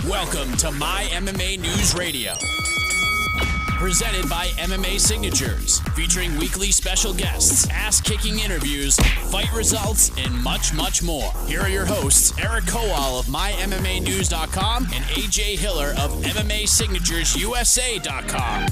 Welcome to My MMA News Radio. Presented by MMA Signatures, featuring weekly special guests, ass-kicking interviews, fight results, and much, much more. Here are your hosts, Eric Kowal of MyMMANews.com and A.J. Hiller of MMASignaturesUSA.com.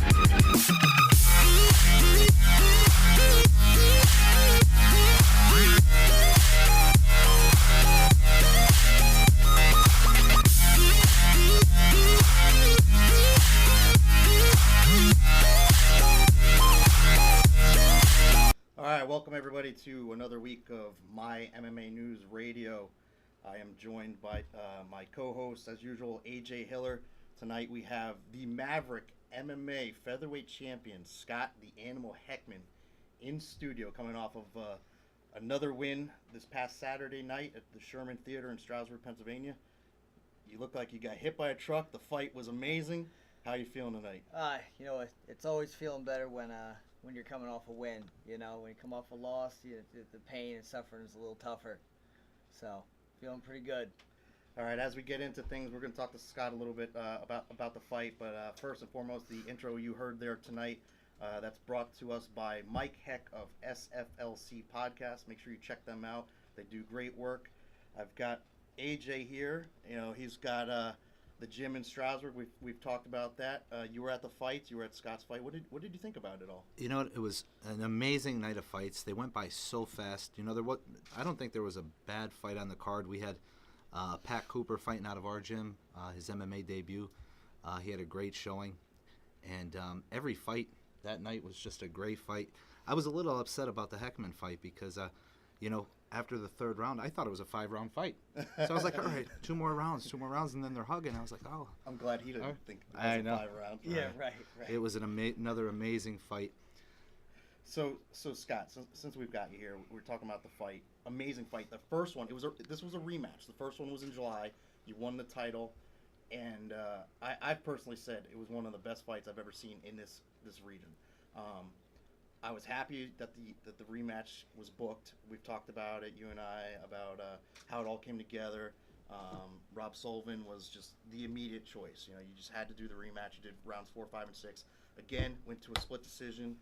Welcome everybody to another week of My MMA News Radio. I am joined by my co-host, as usual, A.J. Hiller. Tonight we have the Maverick MMA featherweight champion, Scott the Animal Heckman, in studio, coming off of another win this past Saturday night at the Sherman Theater in Stroudsburg, Pennsylvania. You look like you got hit by a truck. The fight was amazing. How are you feeling tonight? It's always feeling better when you're coming off a win. When you come off a loss, the pain and suffering is a little tougher. So, feeling pretty good. All right, as we get into things, we're going to talk to Scott a little bit about the fight. But first and foremost, the intro you heard there tonight, that's brought to us by Mike Heck of SFLC Podcast. Make sure you check them out. They do great work. I've got AJ here. He's got the gym in Stroudsburg. We've talked about that. You were at the fights. You were at Scott's fight. What did you think about it all? It was an amazing night of fights. They went by so fast. I don't think there was a bad fight on the card. We had Pat Cooper fighting out of our gym, his MMA debut. He had a great showing, and every fight that night was just a great fight. I was a little upset about the Heckman fight because, after the third round, I thought it was a 5-round fight. So I was like, all right, two more rounds, and then they're hugging. I was like, oh. I'm glad he didn't think it was a 5 round. Yeah, right. It was another amazing fight. So Scott, since we've got you here, we're talking about the fight. Amazing fight. The first one, this was a rematch. The first one was in July. You won the title, and I've personally said it was one of the best fights I've ever seen in this region. I was happy that the rematch was booked. We've talked about it, you and I, about how it all came together. Rob Sullivan was just the immediate choice. You just had to do the rematch. You did rounds 4, 5, and 6. Again, went to a split decision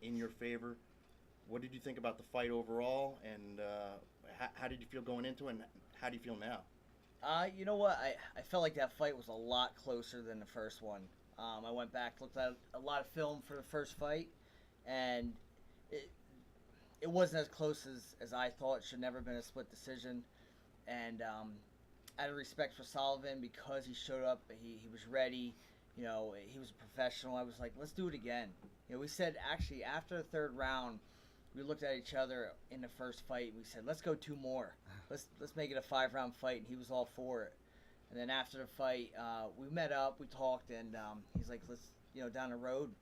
in your favor. What did you think about the fight overall, and how did you feel going into it, and how do you feel now? You know what? I felt like that fight was a lot closer than the first one. I went back, looked at a lot of film for the first fight, and it wasn't as close as I thought. It should never have been a split decision. And out of respect for Sullivan, because he showed up, he was ready, he was a professional, I was like, let's do it again. We said, actually, after the third round, we looked at each other in the first fight, we said, let's go 2 more. Let's make it a 5-round fight, and he was all for it. And then after the fight, we met up, we talked, and he's like, let's, down the road,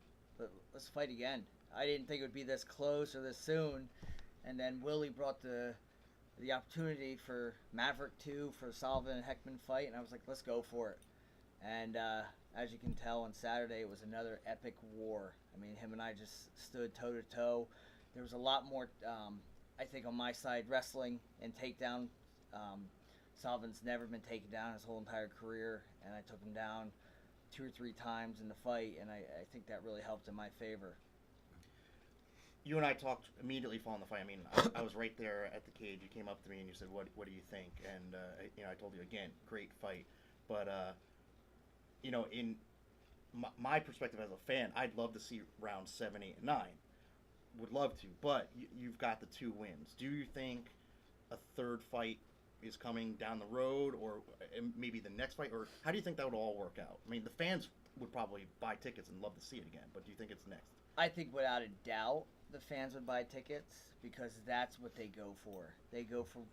let's fight again. I didn't think it would be this close or this soon. And then Willie brought the opportunity for Maverick 2 for Sullivan and Heckman fight, and I was like, let's go for it. And as you can tell, on Saturday it was another epic war. I mean, him and I just stood toe to toe. There was a lot more, I think, on my side, wrestling and takedown. Sullivan's never been taken down his whole entire career, and I took him down 2 or 3 times in the fight, and I think that really helped in my favor. You and I talked immediately following the fight. I mean, I was right there at the cage. You came up to me and you said, "What do you think?" And I told you again, great fight. But in my perspective as a fan, I'd love to see rounds 7, 8, and 9. Would love to, but you've got the 2 wins. Do you think a third fight is coming down the road, or maybe the next fight, or how do you think that would all work out? I mean, the fans would probably buy tickets and love to see it again, but do you think it's next? I think without a doubt the fans would buy tickets, because that's what they go for. They go for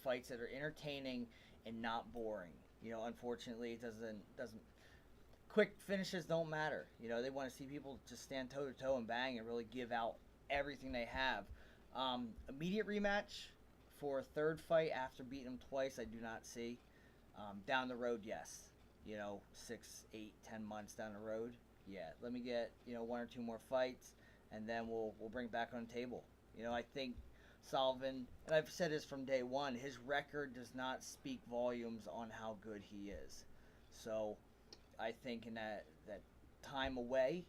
fights that are entertaining and not boring. Unfortunately, it doesn't quick finishes don't matter. They want to see people just stand toe to toe and bang and really give out everything they have. Immediate rematch for a third fight after beating him twice, I do not see. Down the road, yes. 6, 8, 10 months down the road, yeah. Let me get 1 or 2 more fights, and then we'll bring it back on the table. I think Sullivan, and I've said this from day one, his record does not speak volumes on how good he is. So I think in that time away,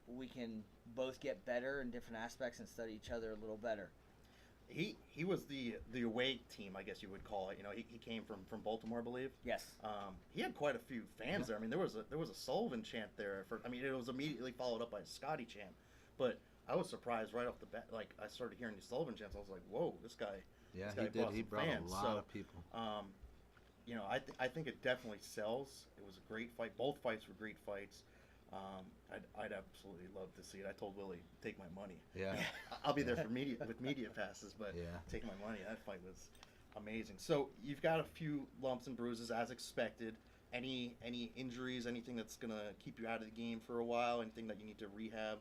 we can both get better in different aspects and study each other a little better. He was the away team, I guess you would call it. He came from Baltimore, I believe. Yes. He had quite a few fans there. I mean, there was a Sullivan chant there. It was immediately followed up by a Scotty chant. But I was surprised right off the bat. Like, I started hearing the Sullivan chants. I was like, whoa, this guy. Yeah, this guy he did. He brought fans. a lot of people. I think it definitely sells. It was a great fight. Both fights were great fights. I'd absolutely love to see it. I told Willie, take my money. Yeah. I'll be there for media passes, but take my money. That fight was amazing. So you've got a few lumps and bruises as expected. Any injuries? Anything that's gonna keep you out of the game for a while? Anything that you need to rehab?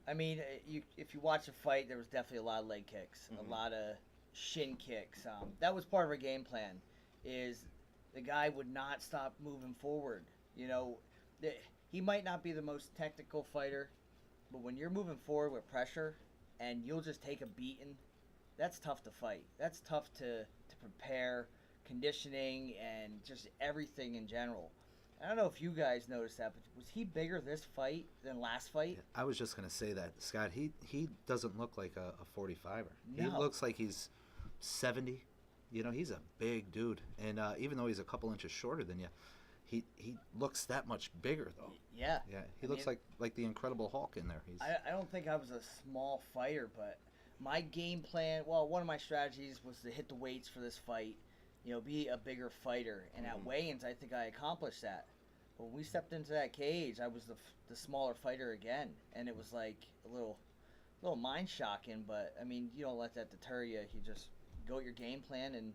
If you watch the fight, there was definitely a lot of leg kicks, a lot of shin kicks. That was part of our game plan. Is the guy would not stop moving forward. He might not be the most technical fighter, but when you're moving forward with pressure and you'll just take a beating, that's tough to fight. That's tough to prepare, conditioning, and just everything in general. I don't know if you guys noticed that, but was he bigger this fight than last fight? I was just going to say that, Scott. He doesn't look like a 45er. No. He looks like he's 70. He's a big dude. And even though he's a couple inches shorter than you, he looks that much bigger, though. Yeah. Yeah, he looks like the Incredible Hulk in there. I don't think I was a small fighter, but my game plan, one of my strategies was to hit the weights for this fight, be a bigger fighter. And at weigh-ins, I think I accomplished that. But when we stepped into that cage, I was the smaller fighter again. And it was like a little mind-shocking, but, you don't let that deter you. You just go with your game plan and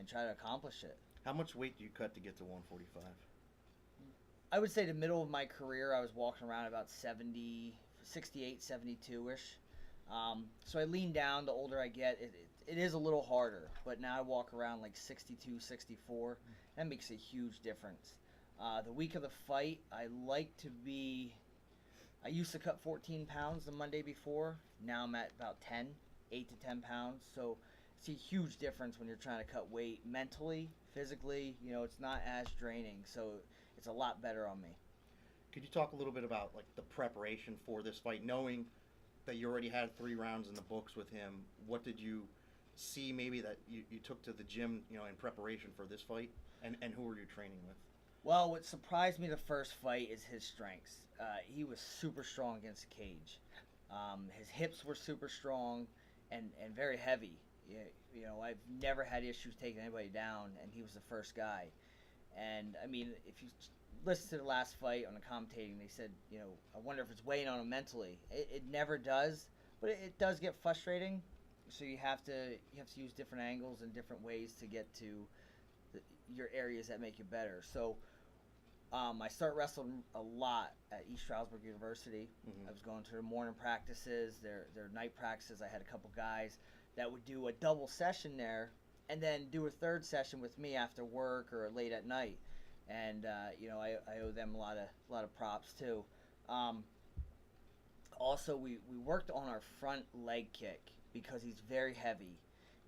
try to accomplish it. How much weight do you cut to get to 145? I would say the middle of my career, I was walking around about 68, 72-ish. So I lean down. The older I get, it is a little harder. But now I walk around like 62, 64. That makes a huge difference. The week of the fight, I used to cut 14 pounds the Monday before. Now I'm at about 8 to 10 pounds. So it's a huge difference when you're trying to cut weight mentally, physically. It's not as draining. So it's a lot better on me. Could you talk a little bit about like the preparation for this fight, knowing that you already had 3 rounds in the books with him? What did you see maybe that you took to the gym, in preparation for this fight? And who were you training with? Well, what surprised me the first fight is his strengths. He was super strong against the cage. His hips were super strong and very heavy. I've never had issues taking anybody down, and he was the first guy. And, if you listen to the last fight on the commentating, they said, I wonder if it's weighing on him mentally. It never does, but it does get frustrating. So you have to use different angles and different ways to get to your areas that make you better. So I started wrestling a lot at East Stroudsburg University. I was going to their morning practices, their night practices. I had a couple guys that would do a double session there and then do a third session with me after work or late at night. And I owe them a lot of props too. Also, we worked on our front leg kick because he's very heavy.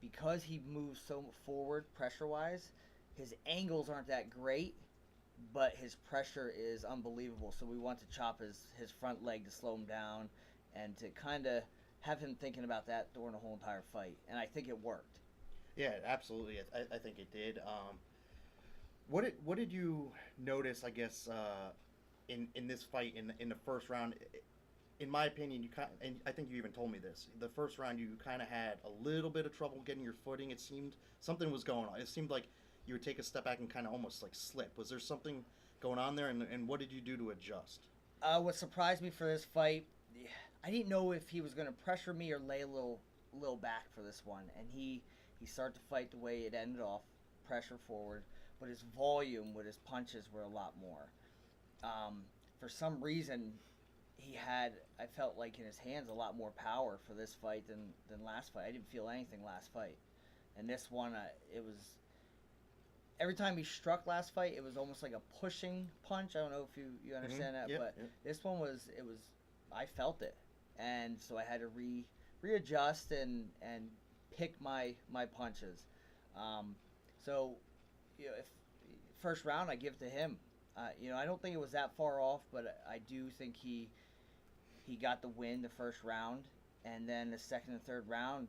Because he moves so forward pressure-wise, his angles aren't that great, but his pressure is unbelievable. So we want to chop his front leg to slow him down and to kind of have him thinking about that during the whole entire fight. And I think it worked. Yeah, absolutely. I think it did. What did you notice, I guess, in this fight in the first round? In my opinion, and I think you even told me this, the first round you kind of had a little bit of trouble getting your footing. It seemed something was going on. It seemed like you would take a step back and kind of almost like slip. Was there something going on there, and what did you do to adjust? What surprised me for this fight, I didn't know if he was going to pressure me or lay a little back for this one. And he started to fight the way it ended off, pressure forward, but his volume with his punches were a lot more. For some reason, I felt like in his hands a lot more power for this fight than last fight. I didn't feel anything last fight. And this one, it was... Every time he struck last fight, it was almost like a pushing punch. I don't know if you understand that, but this one I felt it. And so I had to readjust and pick my punches. So, if first round, I give to him. I don't think it was that far off, but I do think he got the win the first round, and then the second and third round,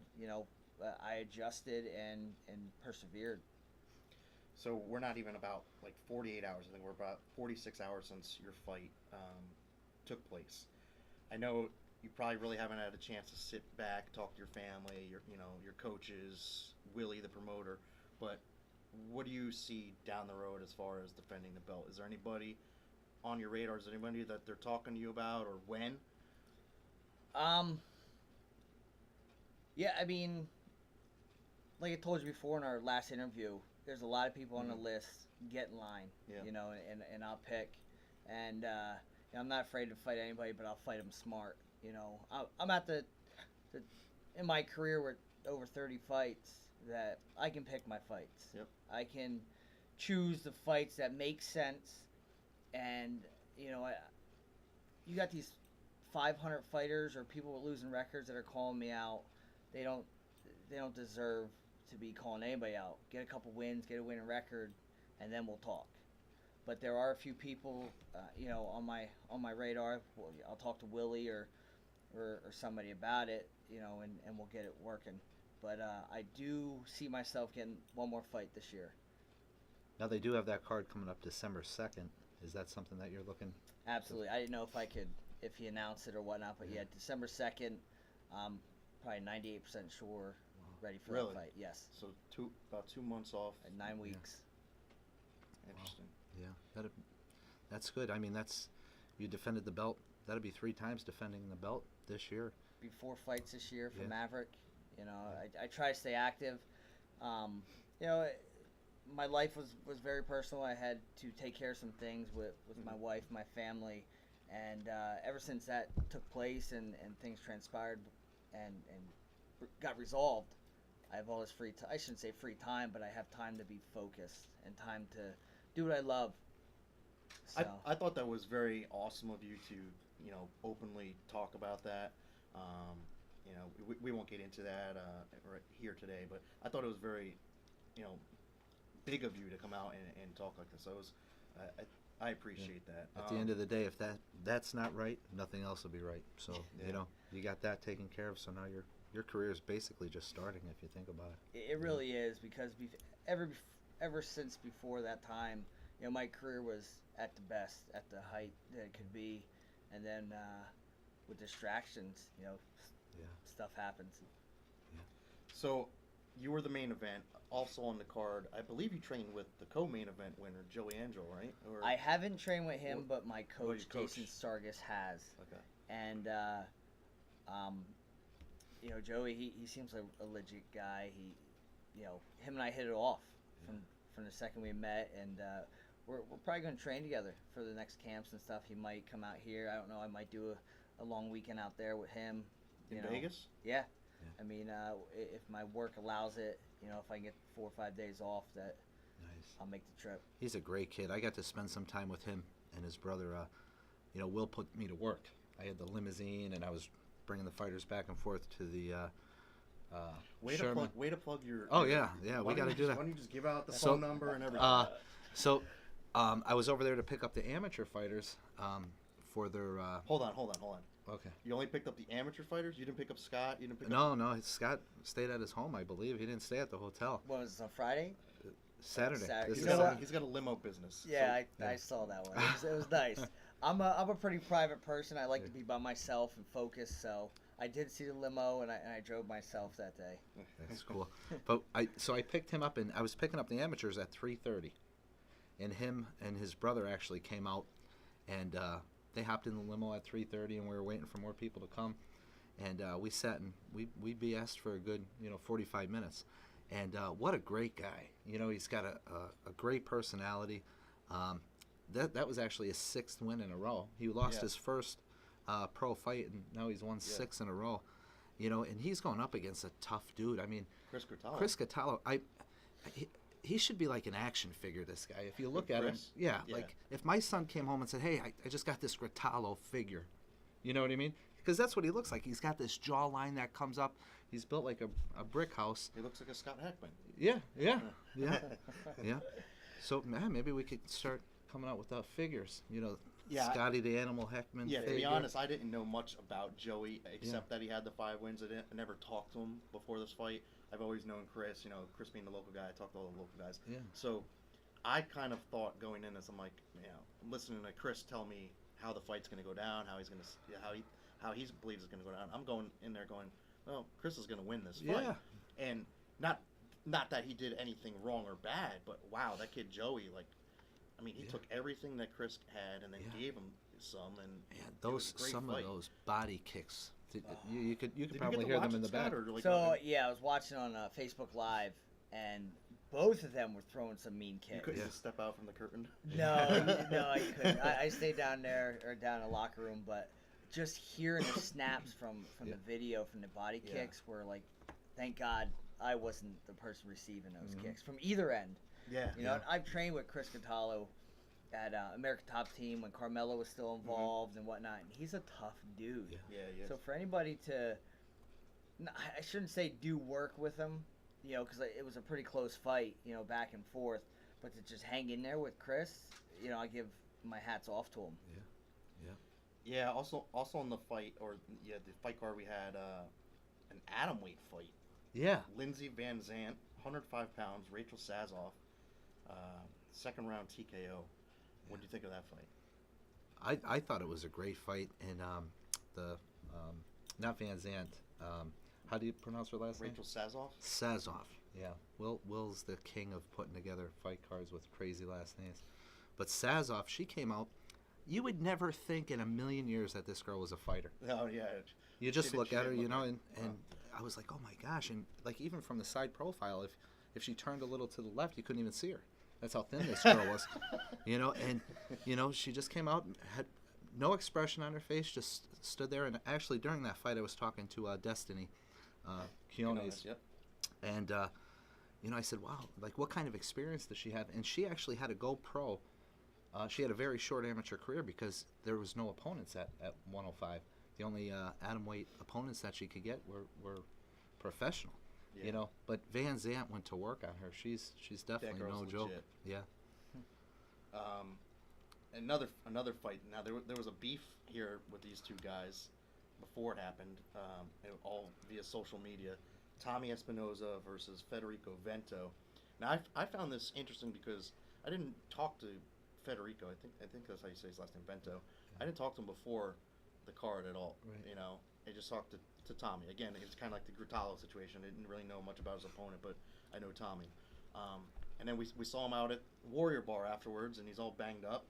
I adjusted and persevered. So we're not even about like 48 hours. I think we're about 46 hours since your fight took place. I know you probably really haven't had a chance to sit back, talk to your family, your coaches, Willie, the promoter. But what do you see down the road as far as defending the belt? Is there anybody on your radar? Is there anybody that they're talking to you about, or when? Yeah, I mean, like I told you before in our last interview, there's a lot of people on the list. Get in line, and I'll pick. And I'm not afraid to fight anybody, but I'll fight them smart. I'm at the in my career with over 30 fights that I can pick my fights. Yep. I can choose the fights that make sense, and you got these 500 fighters or people with losing records that are calling me out. They don't deserve to be calling anybody out. Get a couple wins, get a winning record, and then we'll talk. But there are a few people, on my radar. I'll talk to Willie or somebody about it, and we'll get it working. But I do see myself getting one more fight this year. Now they do have that card coming up December 2nd. Is that something that you're looking? Absolutely. I didn't know if he announced it or whatnot, but yeah, December 2nd, probably 98% sure, ready for Really? that fight. Yes. So about 2 months off. And 9 weeks. Interesting. Yeah, that's good. I mean, you defended the belt. That'll be 3 times defending the belt this year. Be 4 fights this year for Yeah. Maverick. I try to stay active. My life was very personal. I had to take care of some things with my wife, my family, and ever since that took place and things transpired and got resolved, I have all this free time. I shouldn't say free time, but I have time to be focused and time to do what I love. So. I thought that was very awesome of you to, openly talk about that. We won't get into that right here today, but I thought it was very, big of you to come out and talk like this. So I appreciate that. At the end of the day, if that's not right, nothing else will be right. So you got that taken care of. So now your career is basically just starting, if you think about it. It really is, because ever since before that time, my career was at the best, at the height that it could be, and then with distractions, stuff happens. Yeah. So you were the main event. Also on the card, I believe you trained with the co-main event winner, Joey Angel, right? Or I haven't trained with him, but my coach, your coach. Jason Sargis, has. Okay. And Joey, he seems like a legit guy. Him and I hit it off from the second we met, and we're probably going to train together for the next camps and stuff. He might come out here. I don't know. I might do a long weekend out there with him. In Vegas? Yeah. I mean, if my work allows it, if I can get 4 or 5 days off, that Nice. I'll make the trip. He's a great kid. I got to spend some time with him and his brother. Will put me to work. I had the limousine, and I was bringing the fighters back and forth to the Sherman. Way to plug your. Oh yeah, we got to do that. Why don't you just give out the phone number and everything? I was over there to pick up the amateur fighters for their. Hold on. Okay. You only picked up the amateur fighters? You didn't pick up Scott? You didn't pick No, up... no. Scott stayed at his home, I believe. He didn't stay at the hotel. What was it, on Friday? Saturday. Saturday. He's got a limo business. Yeah, I saw that one. It was nice. I'm a pretty private person. I like to be by myself and focus, so I did see the limo, and I drove myself that day. That's cool. But I picked him up, and I was picking up the amateurs at 3:30, and him and his brother actually came out, and they hopped in the limo at 3:30, and we were waiting for more people to come, and we sat and we BS'd for a good 45 minutes, and what a great guy. He's got a great personality. That was actually his 6th win in a row. He lost his first pro fight, and now he's won 6 in a row. And he's going up against a tough dude. I mean, Chris Cataldo. He should be like an action figure, this guy. If you look at him, like if my son came home and said, hey, I just got this Grotalo figure, you know what I mean? Because that's what he looks like. He's got this jawline that comes up. He's built like a brick house. He looks like a Scott Heckman. Yeah. So man, maybe we could start coming out with figures. Yeah, Scotty the Animal Heckman. Yeah, figure. to be honest, I didn't know much about Joey except that he had the 5 wins. I never talked to him before this fight. I've always known Chris. Chris being the local guy, I talked to all the local guys. Yeah. So I kind of thought going in this, I'm like, I'm listening to Chris tell me how the fight's going to go down, how he believes it's going to go down. I'm going in there going, well, Chris is going to win this fight. Yeah. And not that he did anything wrong or bad, but wow, that kid Joey, he took everything that Chris had and then gave him some, and some fight. of those body kicks. You could Did probably you get to hear watch them in it, the back. Scott, or I was watching on Facebook Live, and both of them were throwing some mean you kicks. couldn't just step out from the curtain? No, I couldn't. I stayed down there or down in the locker room, but just hearing the snaps from the video, from the body kicks, were like, thank God I wasn't the person receiving those kicks from either end. Yeah. I've trained with Chris Cataldo at American Top Team when Carmelo was still involved and whatnot, and he's a tough dude. Yeah, he is. So for anybody to, I shouldn't say do work with him, because it was a pretty close fight, back and forth, but to just hang in there with Chris, I give my hats off to him. Yeah. Also on the fight, the fight card we had an atom weight fight. Yeah. Lindsey Van Zant, 105 pounds. Rachel Sazoff, second round TKO. What do you think of that fight? I thought it was a great fight, and not Van Zant. How do you pronounce her last name? Rachel Sazoff. Sazoff. Yeah. Will's the king of putting together fight cards with crazy last names. But Sazoff, she came out. You would never think in a million years that this girl was a fighter. Oh yeah. You just look at her, and wow. I was like, oh my gosh, and even from the side profile, if she turned a little to the left, you couldn't even see her. That's how thin this girl was, and she just came out and had no expression on her face, just stood there. And actually, during that fight, I was talking to Destiny Quinones, Yep. and I said, wow, what kind of experience does she have? And she actually had a GoPro. She had a very short amateur career because there was no opponents at 105. The only atom weight opponents that she could get were professional. Yeah. But Van Zant went to work on her. She's definitely girl's no legit. joke. Yeah. Another fight. Now there was a beef here with these two guys before it happened. All via social media. Tommy Espinoza versus Federico Vento. Now I found this interesting because I didn't talk to Federico. I think that's how you say his last name, Vento. I didn't talk to him before the card at all. Right. I just talked to Tommy. Again, it's kind of like the Grutallo situation. I didn't really know much about his opponent, but I know Tommy. And then we saw him out at Warrior Bar afterwards, and he's all banged up,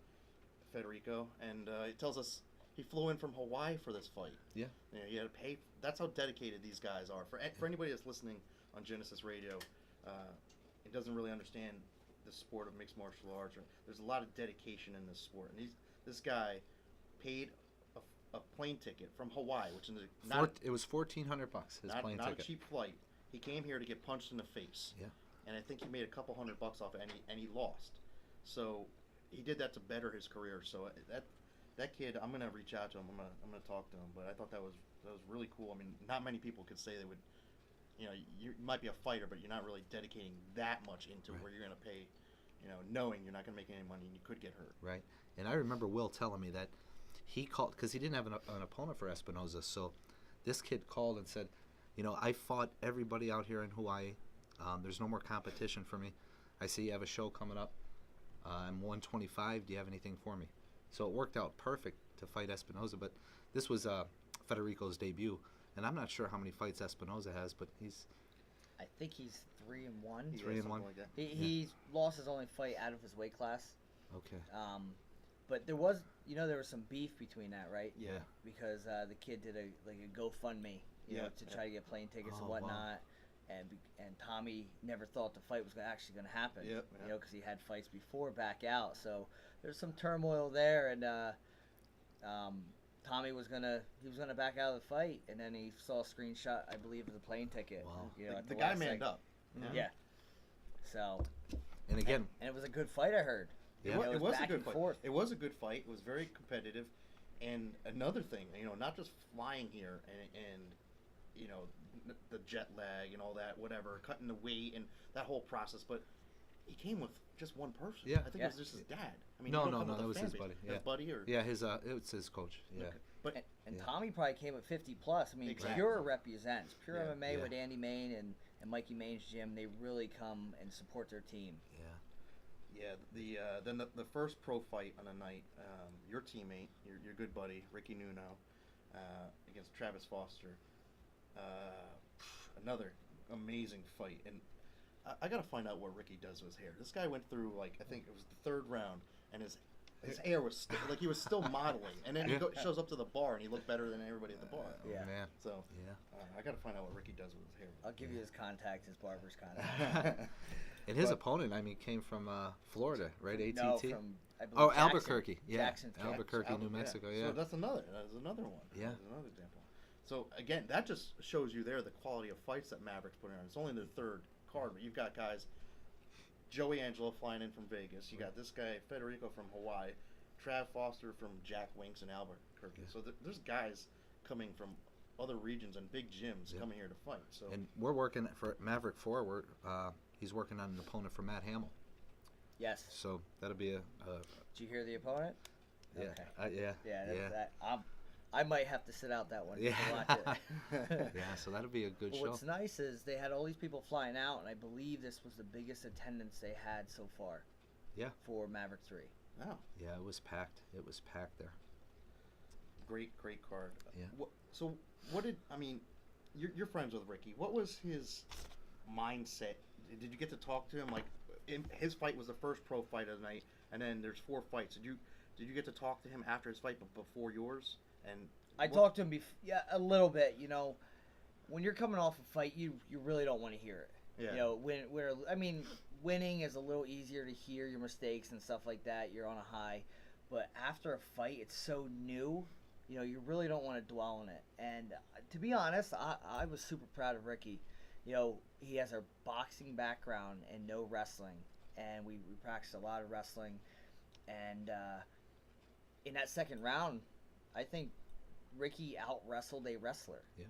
Federico. And he tells us he flew in from Hawaii for this fight. Yeah. He had to pay. That's how dedicated these guys are. For anybody that's listening on Genesis Radio, it doesn't really understand the sport of mixed martial arts. There's a lot of dedication in this sport, and this guy paid a plane ticket from Hawaii, which is it was $1,400. His plane not ticket. a cheap flight. He came here to get punched in the face. Yeah. And I think he made a couple $100 off it, and he lost. So he did that to better his career. So that kid, I'm gonna reach out to him. I'm gonna talk to him. But I thought that was really cool. I mean, not many people could say they would. You might be a fighter, but you're not really dedicating that much into it, where you're gonna pay, knowing you're not gonna make any money and you could get hurt. Right. And I remember Will telling me that he called because he didn't have an opponent for Espinoza. So this kid called and said, I fought everybody out here in Hawaii. There's no more competition for me. I see you have a show coming up. I'm 125. Do you have anything for me? So it worked out perfect to fight Espinoza. But this was Federico's debut. And I'm not sure how many fights Espinoza has, but I think he's 3-1. 3-1. Like that. He lost his only fight out of his weight class. Okay. But there was some beef between that, right? Yeah. Because the kid did a GoFundMe, to try to get plane tickets and whatnot, wow. and Tommy never thought the fight was actually going to happen. Yep. Because he had fights before back out, so there's some turmoil there, and Tommy was gonna back out of the fight, and then he saw a screenshot, I believe, of the plane ticket. Wow. The guy manned up. Yeah. So. And again, and it was a good fight, I heard. Yeah. It was a good fight. Forth. It was a good fight. It was very competitive. And another thing, not just flying here and the jet lag and all that, whatever, cutting the weight and that whole process, but he came with just one person. Yeah. I think it was just his dad. I mean, No, you don't come with that a was fan his base. buddy. His Yeah. buddy or Yeah, it's his coach. Yeah. Okay. But And Yeah. Tommy probably came at 50 plus. I mean, Exactly. Pure represents Pure Yeah. MMA Yeah. with Andy Main and Mikey Main's gym. They really come and support their team. yeah, then the first pro fight on the night, your teammate, your good buddy Ricky Nuno, against Travis Foster. Another amazing fight, and I gotta find out what Ricky does with his hair. This guy went through, like, I think it was the third round, and his hair was like he was still modeling, and then he shows up to the bar and he looked better than everybody at the bar. Yeah. Man. So Yeah. I gotta find out what Ricky does with his hair. I'll give you his contact, his barber's contact. And his But- opponent, I mean, came from Florida, right? ATT. No, from I believe Oh, Jackson. Albuquerque. Yeah. Jackson, Albuquerque, New Mexico. Yeah. So that's another one. Yeah. That's another example. So again, that just shows you there the quality of fights that Maverick's putting on. It's only their third card, but you've got guys, Joey Angelo flying in from Vegas. You got this guy Federico from Hawaii, Trav Foster from Jack Winks in Albuquerque. Yeah. So there's guys coming from other regions and big gyms Yeah. coming here to fight. So And we're working for Maverick 4. He's working on an opponent for Matt Hamill. Yes. So that'll be Did you hear the opponent? yeah. Okay. Yeah. Yeah, that I might have to sit out that one Yeah. to watch it. Yeah, so that'll be a good But show. what's nice is they had all these people flying out, and I believe this was the biggest attendance they had so far. Yeah. For Maverick 3. oh, Yeah, it was packed. It was packed there. great card. Yeah. So what did I mean? You're friends with Ricky. What was his mindset? Did you get to talk to him? Like, his fight was the first pro fight of the night, and then there's 4 fights. Did you get to talk to him after his fight, but before yours? And I talked to him a little bit. You know, when you're coming off a fight, you really don't want to hear it. Yeah. You know, winning is a little easier to hear your mistakes and stuff like that. You're on a high, but after a fight, it's so new. You know, you really don't want to dwell on it. And to be honest, I was super proud of Ricky. You know, he has a boxing background and no wrestling, and we practiced a lot of wrestling. And in that second round, I think Ricky out wrestled a wrestler. Yeah.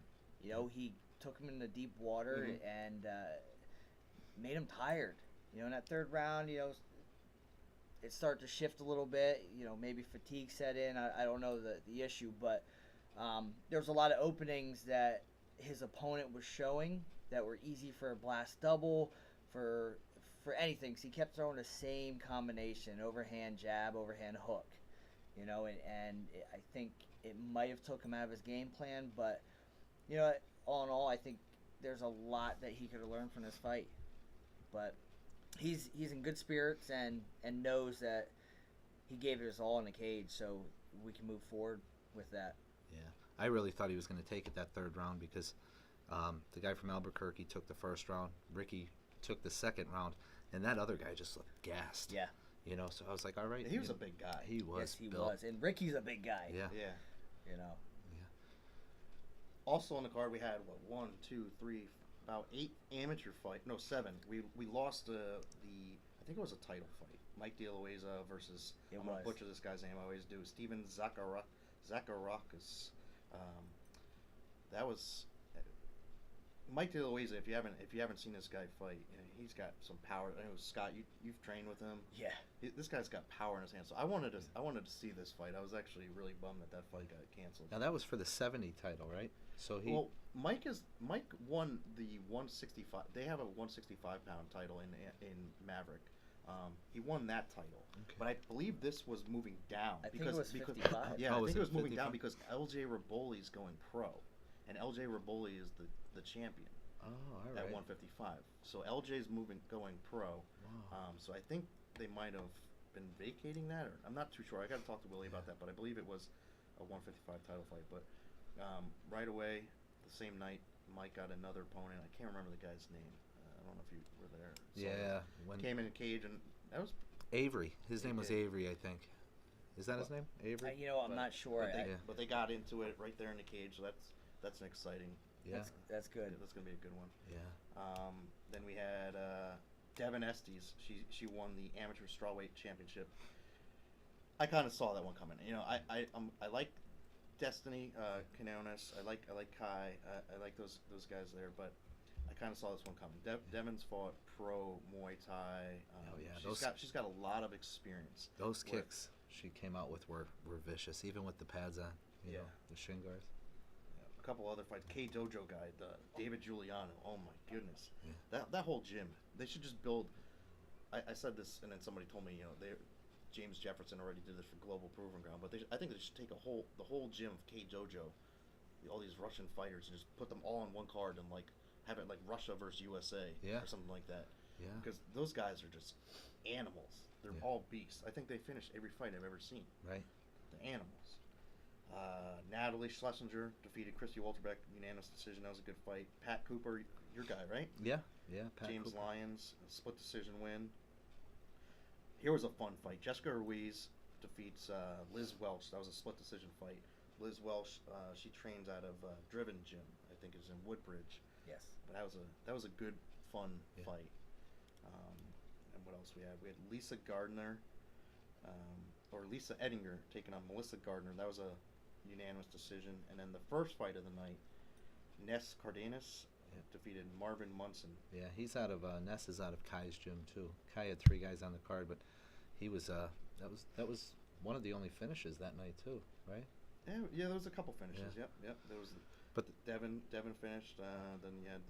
You know, he took him into deep water and made him tired. You know, in that third round, you know, it started to shift a little bit. You know, maybe fatigue set in. I don't know the issue, but there was a lot of openings that his opponent was showing that were easy for a blast double, for anything. So he kept throwing the same combination: overhand jab, overhand hook. You know, and I think it might have took him out of his game plan, but you know, all in all, I think there's a lot that he could have learned from this fight. But he's in good spirits and knows that he gave it his all in the cage, so we can move forward with that. Yeah. I really thought he was going to take it that third round because the guy from Albuquerque took the first round. Ricky took the second round, and that other guy just looked gassed. Yeah. You know, so I was like, all right. He was a big guy. He was. Yes, he built. was. And Ricky's a big guy. Yeah. Yeah. You know. Also on the card, we had about 8 amateur fight. No, 7. We lost I think it was a title fight. Mike DeLuisa versus I'm gonna butcher this guy's name. I always do. Steven Zacharakis. That was Mike DeLuisa. If you haven't seen this guy fight, you know, he's got some power. I know Scott, you've trained with him. Yeah. This guy's got power in his hands. So I wanted to see this fight. I was actually really bummed that fight got canceled. Now that was for the 70 title, right? So he. Well, Mike won the 165. They have a 165-pound title in Maverick. He won that title, but I believe this was moving down I think because it was 55. Yeah, I think it was moving 55? down because LJ Raboli's going pro, and LJ Raboli is the champion Oh, all at right. 155. So LJ's going pro. Wow. So I think they might have been vacating that, or I'm not too sure. I got to talk to Willie about that, but I believe it was a 155 title fight. But right away, the same night, Mike got another opponent. I can't remember the guy's name. I don't know if you were there. Yeah. When Came in a cage, and that was Avery. His name was did. Avery, I think. Is that his name? Avery? You know, I'm not sure. But they got into it right there in the cage, so that's an exciting. Yeah. That's good. That's gonna be a good one. Yeah. Then we had Devin Estes. She won the amateur strawweight championship. I kind of saw that one coming. You know, I like Destiny Quinones. I like Kai. I like those guys there, but I kind of saw this one coming. Devin's fought pro Muay Thai. Oh yeah, she's got a lot of experience. Those kicks she came out with were vicious, even with the pads on. You know, the shin guards. A couple other fights. K Dojo guy, David Giuliano. Oh my goodness, that whole gym. They should just build. I said this, and then somebody told me, James Jefferson already did this for Global Proving Ground, but I think they should take the whole gym of K Dojo, all these Russian fighters, and just put them all on one card and have it like Russia versus USA or something like that. Yeah. Because those guys are just animals. They're all beasts. I think they finished every fight I've ever seen. Right. The animals. Natalie Schlesinger defeated Christy Walterbeck, unanimous decision. That was a good fight. Pat Cooper, your guy, right? Yeah. Pat James Cooper. Lyons, a split decision win. Here was a fun fight. Jessica Ruiz defeats Liz Welch. That was a split decision fight. Liz Welch, she trains out of Driven Gym, I think is in Woodbridge. Yes. But that was a good, fun fight. And what else we had? We had Lisa Gardner, or Lisa Ettinger taking on Melissa Gardner. That was a unanimous decision. And then the first fight of the night, Ness Cardenas defeated Marvin Munson. Yeah, he's out of Ness is out of Kai's gym too. Kai had 3 guys on the card, but he was that was one of the only finishes that night too, right? Yeah, there was a couple finishes. Yep. There was. But Devin finished. Then you had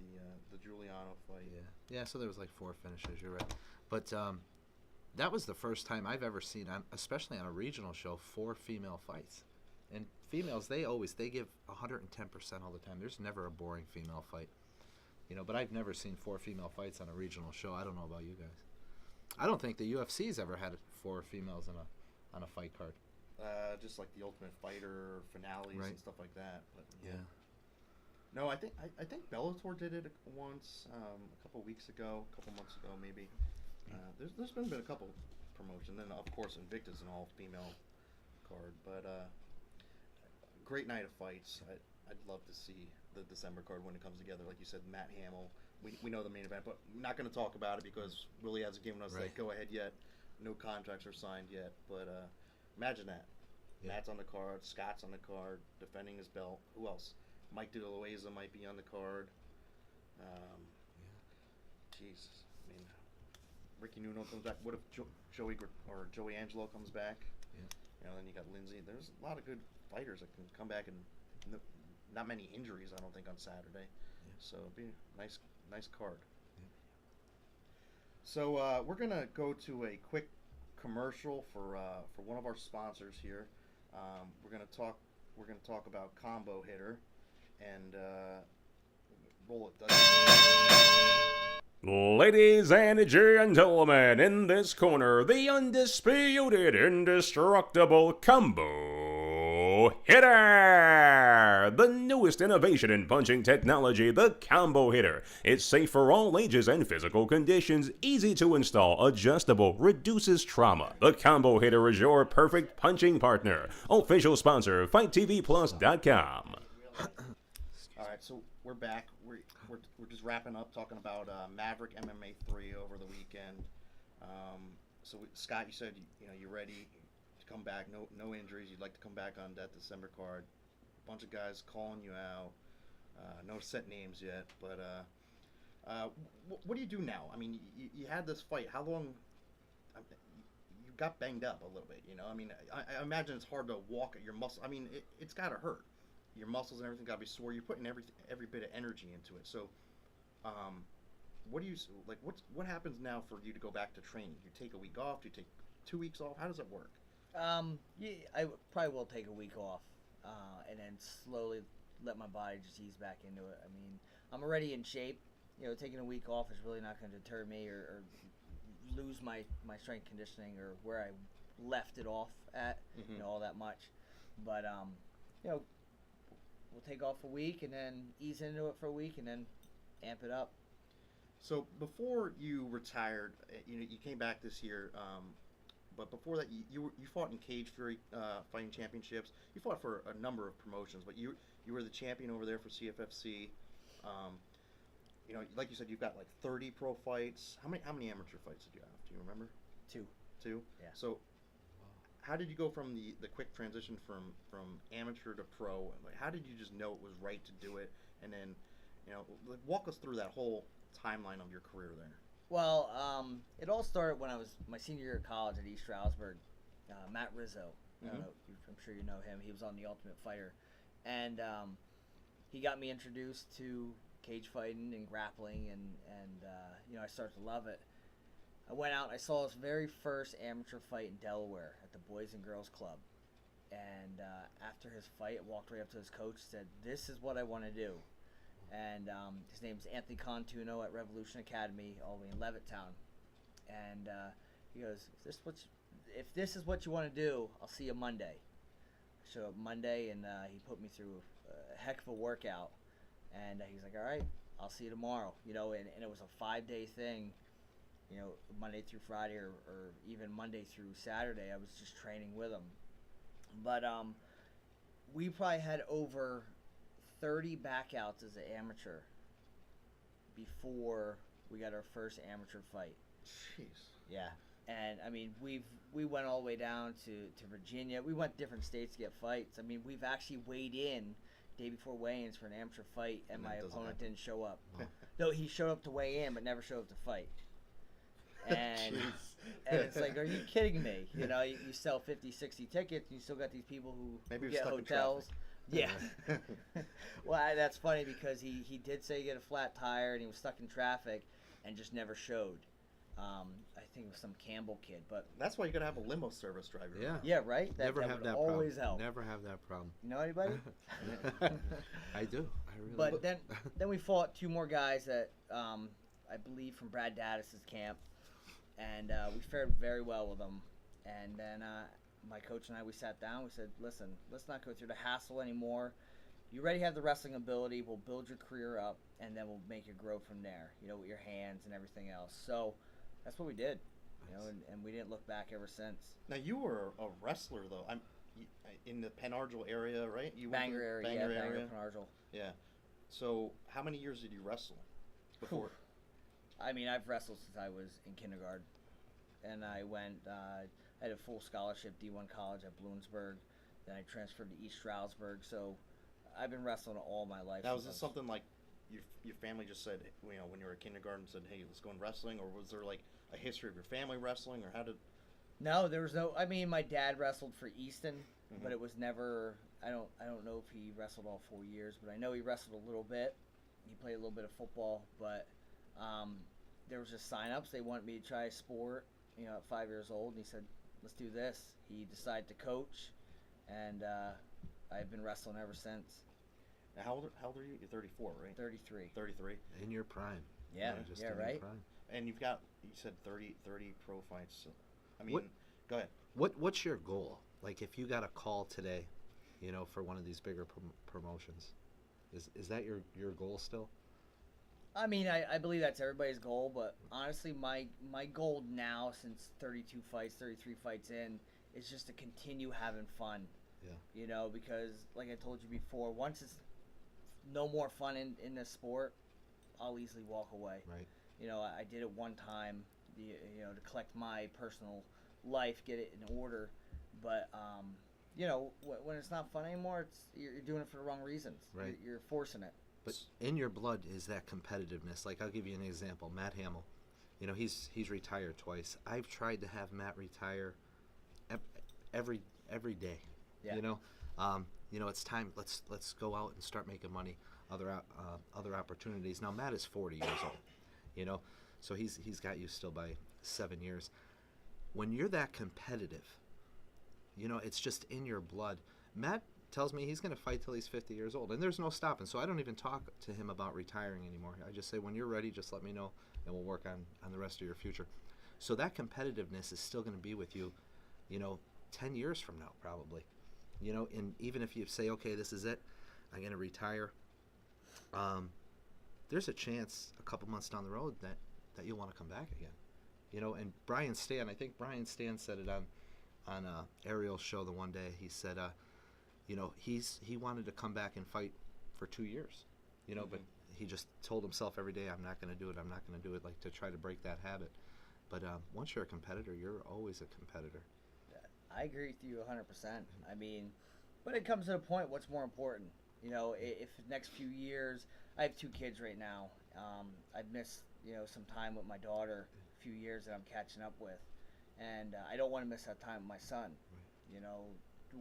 the Giuliano fight. Yeah. So there was like 4 finishes. You're right. But that was the first time I've ever seen, especially on a regional show, 4 female fights. And females, they give 110% all the time. There's never a boring female fight. But I've never seen 4 female fights on a regional show. I don't know about you guys. I don't think the UFC's ever had 4 females on a fight card. Just like the Ultimate Fighter finales and stuff like that. But, yeah. No, I think Bellator did it once a couple months ago maybe. There's been a couple promotions. Then of course Invicta's an all-female card, but great night of fights. I'd love to see the December card when it comes together. Like you said, Matt Hamill. We know the main event, but I'm not going to talk about it because Willie hasn't given us that go-ahead yet. No contracts are signed yet, but imagine that. Yeah. Matt's on the card, Scott's on the card, defending his belt. Who else? Mike De La Loaiza might be on the card. Jesus. I mean, Ricky Nuno comes back. What if Joey Angelo comes back? Yeah. Then you got Lindsay. There's a lot of good fighters that can come back, and not many injuries, I don't think, on Saturday. Yeah. So it'll be a nice card. Yeah. So we're gonna go to a quick commercial for one of our sponsors here. We're gonna talk about Combo Hitter, and roll it. Ladies and gentlemen, in this corner, the undisputed, indestructible Combo Hitter! The newest innovation in punching technology, the Combo Hitter. It's safe for all ages and physical conditions, easy to install, adjustable, reduces trauma. The Combo Hitter is your perfect punching partner. Official sponsor, FightTVPlus.com. All right, so we're back. We're just wrapping up talking about Maverick MMA 3 over the weekend. Scott, you said you're ready to come back. No injuries. You'd like to come back on that December card. A bunch of guys calling you out. No set names yet, but what do you do now? I mean, you had this fight. How long? You got banged up a little bit. I mean, I imagine it's hard to walk at your muscle. I mean, it's got to hurt. Your muscles and everything got to be sore. You're putting every bit of energy into it. So, what do you like? What happens now for you to go back to training? You take a week off? Do you take 2 weeks off? How does it work? I probably will take a week off, and then slowly let my body just ease back into it. I mean, I'm already in shape. Taking a week off is really not going to deter me or lose my strength conditioning or where I left it off at. All that much. But we'll take off a week and then ease into it for a week and then amp it up. So before you retired, you came back this year, but before that, you fought in Cage Fury fighting championships. You fought for a number of promotions, but you were the champion over there for CFFC. Like you said, you've got like 30 pro fights. How many amateur fights did you have? Do you remember? 2. 2? Yeah. So how did you go from the quick transition from amateur to pro? Like, how did you just know it was right to do it? And then, You know, walk us through that whole timeline of your career there. Well, it all started when I was my senior year of college at East Stroudsburg. Matt Rizzo, I don't know, I'm sure you know him. He was on The Ultimate Fighter, and he got me introduced to cage fighting and grappling, and you know, I started to love it. I went out and I saw his very first amateur fight in Delaware at the Boys and Girls Club. And after his fight, I walked right up to his coach and said, "This is what I want to do." And his name's Anthony Contuno at Revolution Academy, all the way in Levittown. And he goes, if this is what you want to do, I'll see you Monday. I showed up Monday, and he put me through a heck of a workout. And he's like, "All right, I'll see you tomorrow." You know, and it was a 5-day thing. You know, Monday through Friday, or even Monday through Saturday, I was just training with him. But we probably had over 30 backouts as an amateur before we got our first amateur fight. Jeez. Yeah. And I mean, we went all the way down to Virginia. We went to different states to get fights. I mean, we've actually weighed in day before weigh-ins for an amateur fight, and my opponent didn't show up. No, he showed up to weigh in, but never showed up to fight. And it's like, are you kidding me? You know, you sell 50, 60 tickets, and you still got these people who get hotels. Yeah. Well, that's funny because he did say he get a flat tire and he was stuck in traffic and just never showed. I think it was some Campbell kid, but that's why you gotta have a limo service driver. Yeah. Yeah, right. Never have that always problem. help. Never have that problem. You know anybody? I do. I really. But do. then we fought 2 more guys that I believe from Brad Daddis's camp, and we fared very well with them. And then my coach and I, we sat down. We said, "Listen, let's not go through the hassle anymore. You already have the wrestling ability. We'll build your career up, and then we'll make you grow from there. You know, with your hands and everything else." So that's what we did. You know, and we didn't look back ever since. Now you were a wrestler though. I'm in the Penargil area, right? You Bangor area, Bangor yeah, area. Bangor, Penargil. Yeah. So how many years did you wrestle before? I mean, I've wrestled since I was in kindergarten, and I went. I had a full scholarship D1 college at Bloomsburg. Then I transferred to East Stroudsburg. So I've been wrestling all my life. Now, was this something like your family just said, you know, when you were in kindergarten, said, "Hey, let's go in wrestling," or was there like a history of your family wrestling, or how did? No, there was no. I mean, my dad wrestled for Easton, but it was never. I don't know if he wrestled all 4 years, but I know he wrestled a little bit. He played a little bit of football, but there was just sign-ups. They wanted me to try a sport, you know, at 5 years old, and he said, "Let's do this." He decided to coach, and I've been wrestling ever since. Now, how old are you? You're 34, right? 33. 33. In your prime. Yeah, just yeah, in your right. prime. And you said 30 pro fights. So, I mean, What- go ahead. What's your goal? Like, if you got a call today, you know, for one of these bigger promotions, is that your goal still? I mean, I believe that's everybody's goal, but honestly, my goal now, since 32 fights, 33 fights in, is just to continue having fun. Yeah. You know, because like I told you before, once it's no more fun in this sport, I'll easily walk away. Right. You know, I did it one time, you know, to collect my personal life, get it in order, but you know, when it's not fun anymore, you're doing it for the wrong reasons. Right. You're forcing it. But in your blood is that competitiveness. Like, I'll give you an example. Matt Hamill, you know, he's retired twice. I've tried to have Matt retire every day. Yeah. You know, it's time. Let's go out and start making money. Other opportunities. Now Matt is 40 years old. You know, so he's got you still by 7 years. When you're that competitive, you know, it's just in your blood. Matt tells me he's going to fight till he's 50 years old, and there's no stopping. So I don't even talk to him about retiring anymore. I just say, when you're ready, just let me know, and we'll work on the rest of your future. So that competitiveness is still going to be with you, you know, 10 years from now, probably. You know, and even if you say, okay, this is it, I'm going to retire, there's a chance a couple months down the road that you'll want to come back again. You know, and I think Brian Stan said it on Ariel's show the one day. He said, you know, he wanted to come back and fight for 2 years, you know, but he just told himself every day, I'm not going to do it, like, to try to break that habit. But once you're a competitor, you're always a competitor. I agree with you 100%. I mean, but it comes to a point, what's more important? You know, if the next few years I have 2 kids right now. I've missed some time with my daughter, a few years that I'm catching up with, and I don't want to miss that time with my son. You know,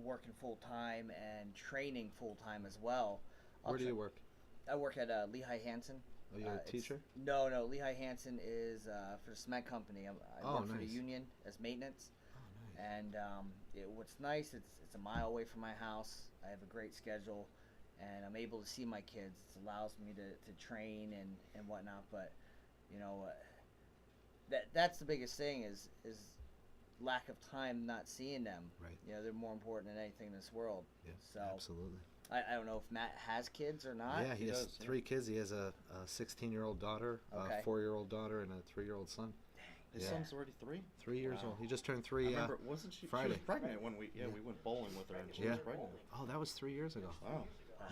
working full time and training full time as well. Where do you work? I work at Lehigh Hansen. Oh, you're a teacher? No, Lehigh Hansen is for the cement company. I work for the nice. union as maintenance. Oh, nice. And what's nice, it's a mile away from my house. I have a great schedule, and I'm able to see my kids. It allows me to train and whatnot. But that's the biggest thing is lack of time not seeing them. Right. They're more important than anything in this world. Yeah, so absolutely. I don't know if Matt has kids or not. Yeah, he has 3 kids. He has a 16-year-old daughter, Okay. a 4-year-old daughter, and a 3-year-old son. His son's already 3? 3 years Wow. old. He just turned 3. I remember, wasn't she? Friday. She was pregnant when we went bowling with her, and she was pregnant. Oh, that was 3 years ago. Wow.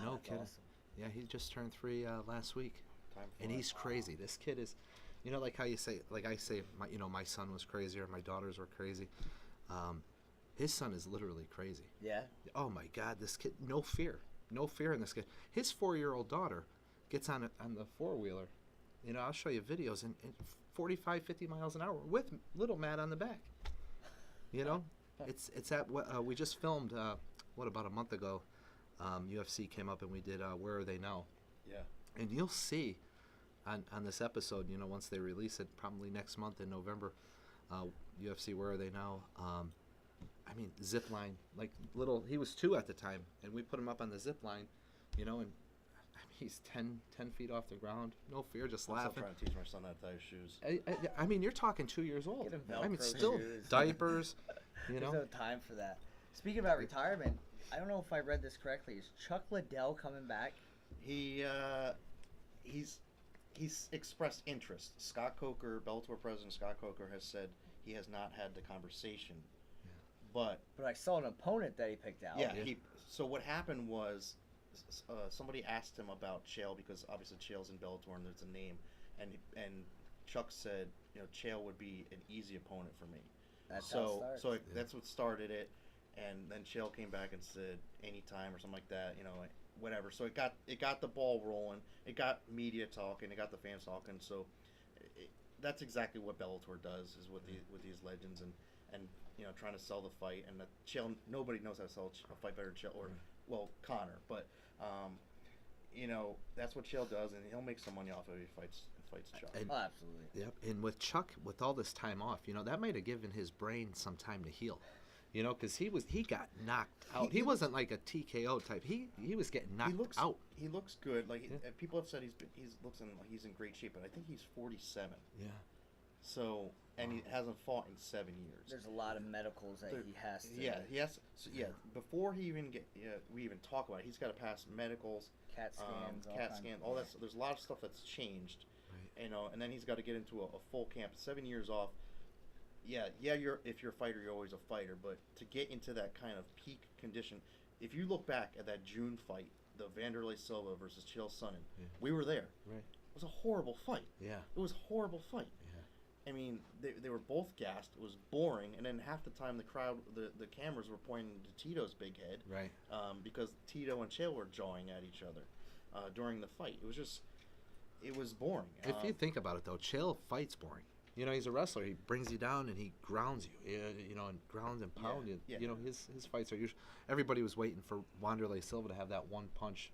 No That's kidding. awesome. Yeah, he just turned 3 last week. Time And flies. he's crazy. This kid is, like how you say, like I say, my son was crazy or my daughters were crazy. His son is literally crazy. Yeah. Oh my God, this kid, no fear in this kid. His 4-year-old daughter gets on the 4-wheeler. I'll show you videos and 45, 50 miles an hour with little Matt on the back. It's at what we just filmed. About a month ago, UFC came up and we did Where Are They Now? Yeah. And you'll see on this episode, once they release it, probably next month in November, UFC Where Are They Now? Zip line, like little, he was 2 at the time, and we put him up on the zip line, and he's 10 feet off the ground, no fear, just I'm still laughing. trying to teach my son how to tie his shoes. You're talking 2 years old. Get him Velcro Still shoes. diapers, There's no time for that. Speaking about retirement, I don't know if I read this correctly. Is Chuck Liddell coming back? He's expressed interest. Scott Coker, Bellator president Scott Coker, has said he has not had the conversation. But I saw an opponent that he picked out. yeah, so what happened was somebody asked him about Chael, because obviously Chael's in Bellator and there's a name, and Chuck said, Chael would be an easy opponent for me. That's how it starts. That's what started it, and then Chael came back and said anytime or something like that, whatever. So it got the ball rolling. It got media talking. It got the fans talking. So that's exactly what Bellator does, is with these legends and trying to sell the fight. And Chael, nobody knows how to sell a fight better than Chael, or well, Connor, but that's what Chael does, and he'll make some money off of it if he fights Chuck. Absolutely. Yep. And with Chuck, with all this time off, that might have given his brain some time to heal. Because he got knocked out. He wasn't like a TKO type. He was getting knocked out. He looks good. Like people have said, he's in great shape, but I think he's 47. Yeah. So, and he hasn't fought in 7 years. There's a lot of medicals that he has to. Yeah, he has. So, before he even we even talk about it, he's got to pass medicals, CAT scans, all that. There's a lot of stuff that's changed, Right. and then he's got to get into a full camp. 7 years off. Yeah. If you're a fighter, you're always a fighter. But to get into that kind of peak condition, if you look back at that June fight, the Vanderlei Silva versus Chael Sonnen, we were there. Right. It was a horrible fight. Yeah. It was a horrible fight. They were both gassed. It was boring, and then half the time the crowd, the cameras were pointing to Tito's big head, Right. Because Tito and Chael were jawing at each other during the fight. It was boring. If you think about it, though, Chael fights boring. He's a wrestler. He brings you down and he grounds you. And grounds and pounds you. Yeah. His fights are usually. Everybody was waiting for Wanderlei Silva to have that one punch,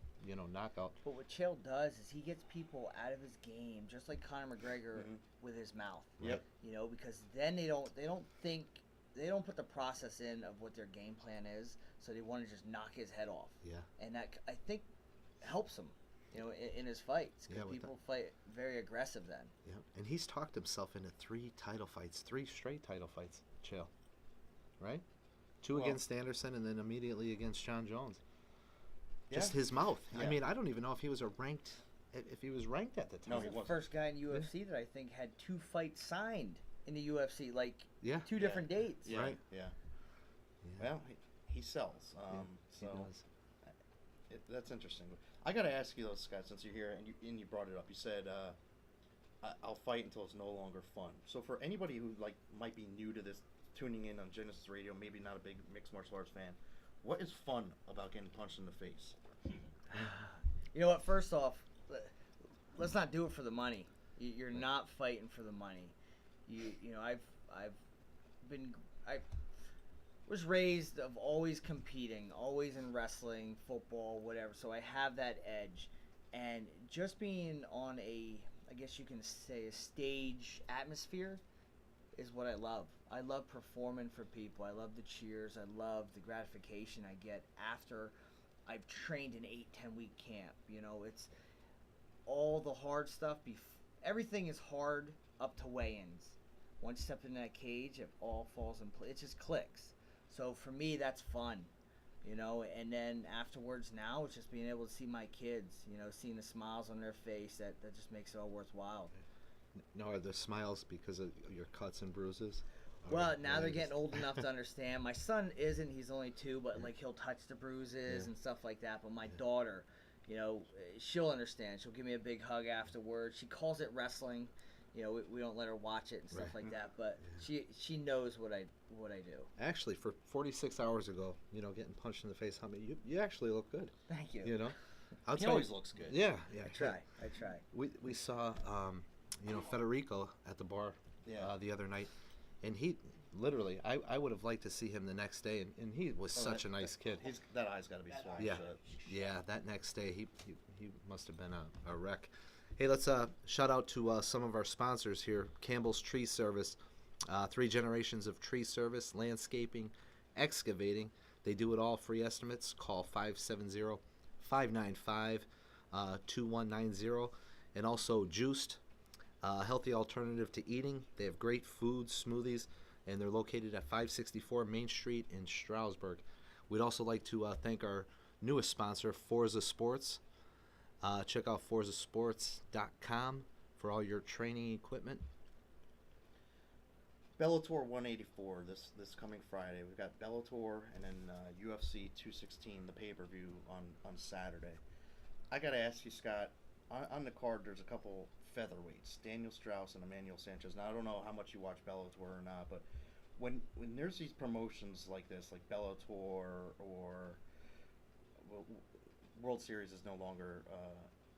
knockout. But what Chael does is he gets people out of his game, just like Conor McGregor with his mouth. Yep. Because then they don't put the process in of what their game plan is, so they want to just knock his head off. Yeah. And that, I think, helps him, in his fights, because people fight very aggressive then. Yeah. And he's talked himself into 3 straight title fights, Chael. Right? 2 against Anderson and then immediately against John Jones. Just his mouth. Yeah. I don't even know if he was ranked at the time. No, He's he the wasn't. first guy in UFC that I think had 2 fights signed in the UFC, like 2 different dates. Yeah. Right. Yeah. Yeah. Well, he sells. He does. That's interesting. I got to ask you though, Scott, since you're here and you brought it up. You said I'll fight until it's no longer fun. So for anybody who might be new to this, tuning in on Genesis Radio, maybe not a big mixed martial arts fan, what is fun about getting punched in the face? You know what? First off, let's not do it for the money. You're not fighting for the money. You know, I was raised of always competing, always in wrestling, football, whatever. So I have that edge, and just being on I guess you can say, a stage atmosphere is what I love. I love performing for people. I love the cheers. I love the gratification I get after I've trained an 8-10 week camp. You know, it's all the hard stuff. Everything is hard up to weigh-ins. Once you step in that cage, it all falls in place. It just clicks. So for me, that's fun, you know. And then afterwards, now it's just being able to see my kids, you know, seeing the smiles on their face. That just makes it all worthwhile. Now, are the smiles because of your cuts and bruises? Well, now they're getting old enough to understand. My son isn't; he's only 2, but like he'll touch the bruises and stuff like that. But my daughter, you know, she'll understand. She'll give me a big hug afterwards. She calls it wrestling. You know, we don't let her watch it and stuff like that, but she knows what I do. Actually, for 46 hours ago, you know, getting punched in the face, you actually look good. Thank you. You know, He always looks good. Yeah. I try. We saw, you know, Federico at the bar the other night, and he literally, I would have liked to see him the next day, and he was such a nice kid. That eye's got to be swollen. Yeah. That next day, he must have been a wreck. Hey, let's shout out to some of our sponsors here. Campbell's Tree Service, 3 generations of tree service, landscaping, excavating. They do it all. Free estimates. Call 570-595-2190. And also Juiced, healthy alternative to eating. They have great food, smoothies, and they're located at 564 Main Street in Stroudsburg. We'd also like to thank our newest sponsor, Forza Sports. Check out forzasports.com for all your training equipment. Bellator 184 this coming Friday. We've got Bellator and then UFC 216, the pay-per-view on Saturday. I got to ask you, Scott, on the card there's a couple featherweights, Daniel Strauss and Emmanuel Sanchez. Now, I don't know how much you watch Bellator or not, but when there's these promotions like this, like Bellator or World Series is no longer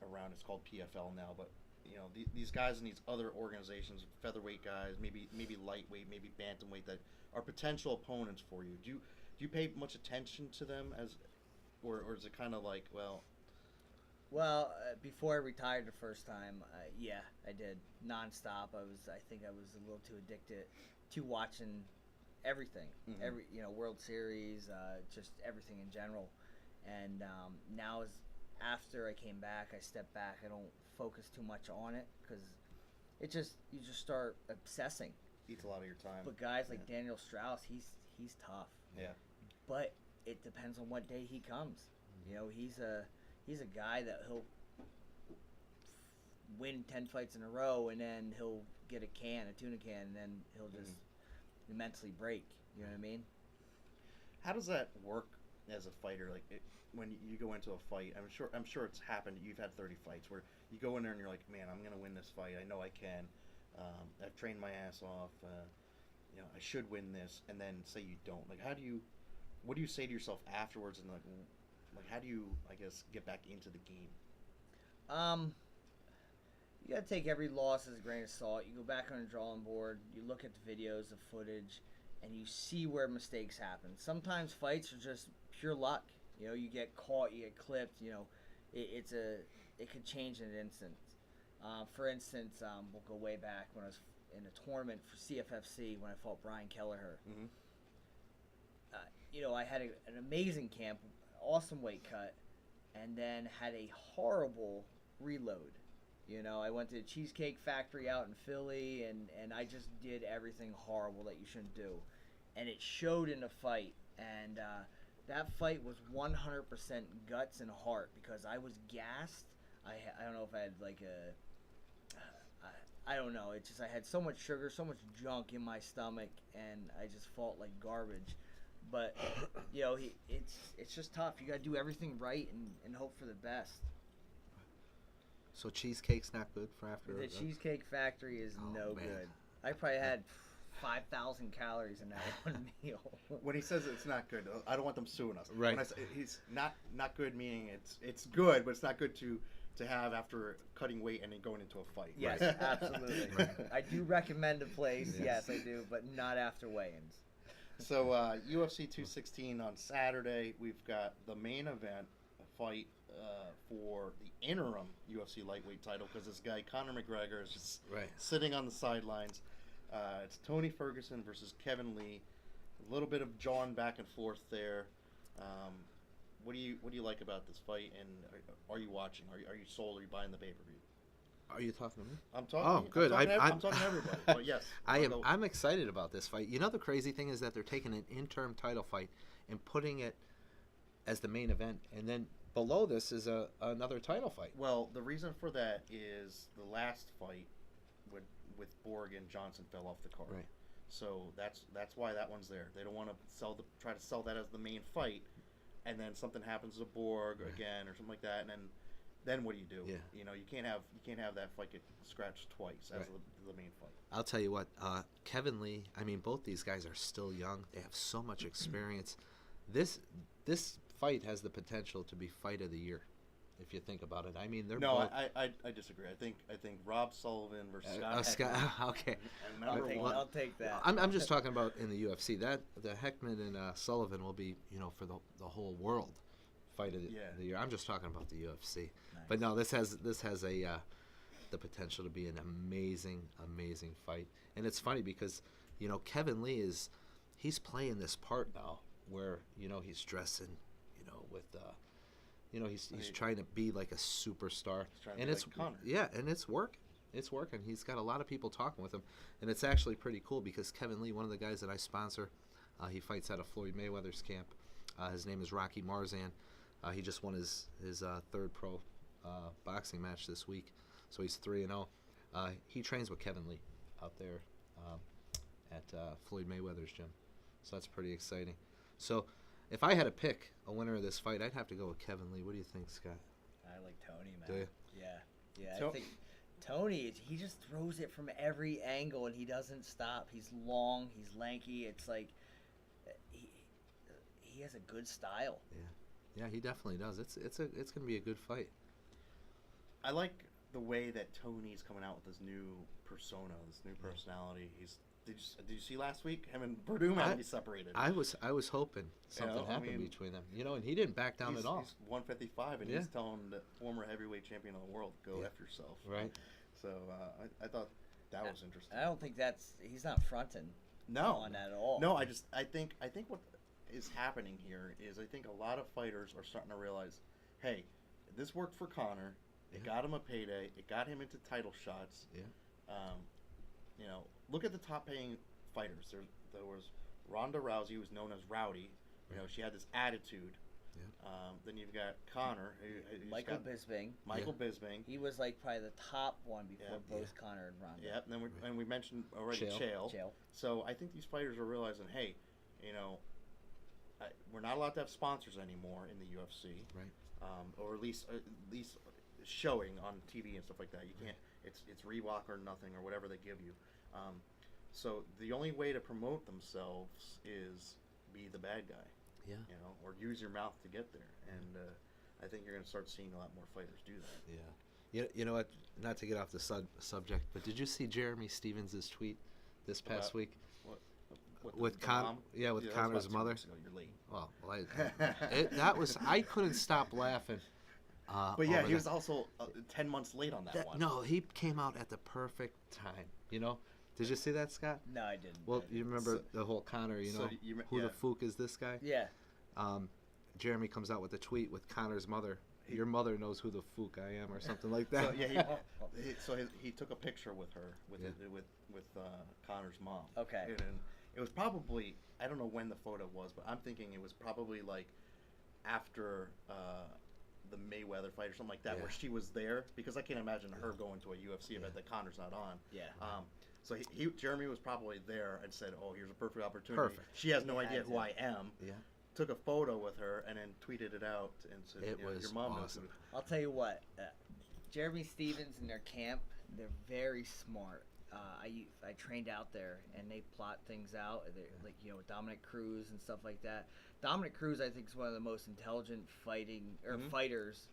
around. It's called PFL now, but you know these guys in these other organizations, featherweight guys, maybe lightweight, maybe bantamweight, that are potential opponents for you. Do you pay much attention to them or is it kind of like Well, before I retired the first time, yeah, I did nonstop. I think I was a little too addicted to watching everything, every World Series, just everything in general. And now, after I came back, I stepped back. I don't focus too much on it because you just start obsessing. Eats a lot of your time. But guys like Daniel Strauss, he's tough. Yeah. But it depends on what day he comes. You know, he's a guy that he'll win 10 fights in a row, and then he'll get a tuna can, and then he'll just immensely break. You know what I mean? How does that work as a fighter? Like when you go into a fight, I'm sure it's happened. You've had 30 fights where you go in there and you're like, man, I'm gonna win this fight. I know I can. I've trained my ass off. I should win this, and then say you don't. Like, what do you say to yourself afterwards, and like how do you, I guess, get back into the game? You gotta take every loss as a grain of salt. You go back on the drawing board, you look at the videos, the footage, and you see where mistakes happen. Sometimes fights are just pure luck. You know, you get caught, you get clipped. You know, it could change in an instant. For instance, we'll go way back when I was in a tournament for CFFC when I fought Brian Kelleher. I had an amazing camp, awesome weight cut, and then had a horrible reload. You know, I went to the Cheesecake Factory out in Philly, and I just did everything horrible that you shouldn't do. And it showed in the fight. And that fight was 100% guts and heart because I was gassed. I don't know if I had I don't know. It's just I had so much sugar, so much junk in my stomach, and I just fought like garbage. But, it's just tough. You got to do everything right and hope for the best. So cheesecake's not good for after? The Cheesecake Factory is no man. good. I probably had 5,000 calories in that one meal. When he says it's not good, I don't want them suing us. Right. When I say he's not good, meaning it's good, but it's not good to to have after cutting weight and then going into a fight. Yes, Right. absolutely. I do recommend a place. Yes, I do, but not after weigh-ins. So UFC 216 on Saturday, we've got the main event fight for the interim UFC lightweight title because this guy Conor McGregor is just sitting on the sidelines. It's Tony Ferguson versus Kevin Lee. A little bit of jawing back and forth there. What do you like about this fight, and are you watching? Are you sold? Are you buying the pay-per-view? Are you talking to me? I'm talking. Oh, good. I'm talking to everybody. But yes, I'm excited about this fight. You know, the crazy thing is that they're taking an interim title fight and putting it as the main event, and then below this is another title fight. Well, the reason for that is the last fight with Borg and Johnson fell off the card. Right. So that's why that one's there. They don't want to try to sell that as the main fight, and then something happens to Borg again or something like that, and then what do you do? Yeah. You know, you can't have that fight get scratched twice as the main fight. I'll tell you what, Kevin Lee. I mean, both these guys are still young. They have so much experience. This fight has the potential to be fight of the year, if you think about it. I mean, they're both. I disagree. I think Rob Sullivan versus Scott Heckman. Okay. I'll take that. I'm just talking about in the UFC. That the Heckman and Sullivan will be, for the whole world fight of the year. I'm just talking about the UFC. Nice. But no, this has the potential to be an amazing fight. And it's funny because Kevin Lee he's playing this part now where he's dressing with he's trying to be like a superstar, and it's like Conor. And it's working. He's got a lot of people talking with him, and it's actually pretty cool because Kevin Lee, one of the guys that I sponsor, he fights out of Floyd Mayweather's camp. His name is Rocky Marzan. He just won his third pro boxing match this week, so he's 3-0. He trains with Kevin Lee out there at Floyd Mayweather's gym, so that's pretty exciting. So if I had to pick a winner of this fight, I'd have to go with Kevin Lee. What do you think, Scott? I like Tony, man. Do you? Yeah. I think Tony, he just throws it from every angle, and he doesn't stop. He's long, he's lanky. It's like he has a good style. Yeah, he definitely does. It's gonna be a good fight. I like the way that Tony's coming out with this new persona, this new personality. Did you see last week? Him and Purdue might be separated. I was hoping something happened between them. And he didn't back down at all. He's 155, and he's telling the former heavyweight champion of the world, "Go F yourself." Right. So I thought that was interesting. I don't think he's not fronting on that at all. No, I think what is happening here is I think a lot of fighters are starting to realize, hey, this worked for Conor. It got him a payday. It got him into title shots. Yeah. Look at the top-paying fighters. There was Ronda Rousey, who was known as Rowdy. She had this attitude. Yeah. Then you've got Conor. Michael Bisping. Bisping. He was like probably the top one before both Conor and Ronda. Yeah, and then we mentioned already Chael. So I think these fighters are realizing, hey, we're not allowed to have sponsors anymore in the UFC. Right. Or at least showing on TV and stuff like that. You can't. It's Reebok or nothing or whatever they give you. So the only way to promote themselves is be the bad guy. Yeah. Or use your mouth to get there. And I think you're going to start seeing a lot more fighters do that. Yeah. You know what? Not to get off the subject, but did you see Jeremy Stevens' tweet this past week? With Conor's mother. You're late. Well, I couldn't stop laughing. But yeah, he was also 10 months late on that one. No, he came out at the perfect time. Did you see that, Scott? No, I didn't. Well, you remember the whole Conor, who the fook is this guy? Yeah. Jeremy comes out with a tweet with Conor's mother. Your mother knows who the fook I am, or something like that. So he took a picture with her, with Conor's mom. Okay. And it was probably, I don't know when the photo was, but I'm thinking it was probably like after the Mayweather fight or something like that, where she was there, because I can't imagine her going to a UFC event that Conor's not on. Yeah. So Jeremy was probably there and said, "Oh, here's a perfect opportunity." Perfect. She has no idea who I am. Yeah. Took a photo with her and then tweeted it out and said, It was "Your mom awesome." knows who." I'll tell you what, Jeremy Stevens and their camp, they're very smart. I trained out there, and they plot things out, like with Dominic Cruz and stuff like that. Dominic Cruz, I think, is one of the most intelligent fighters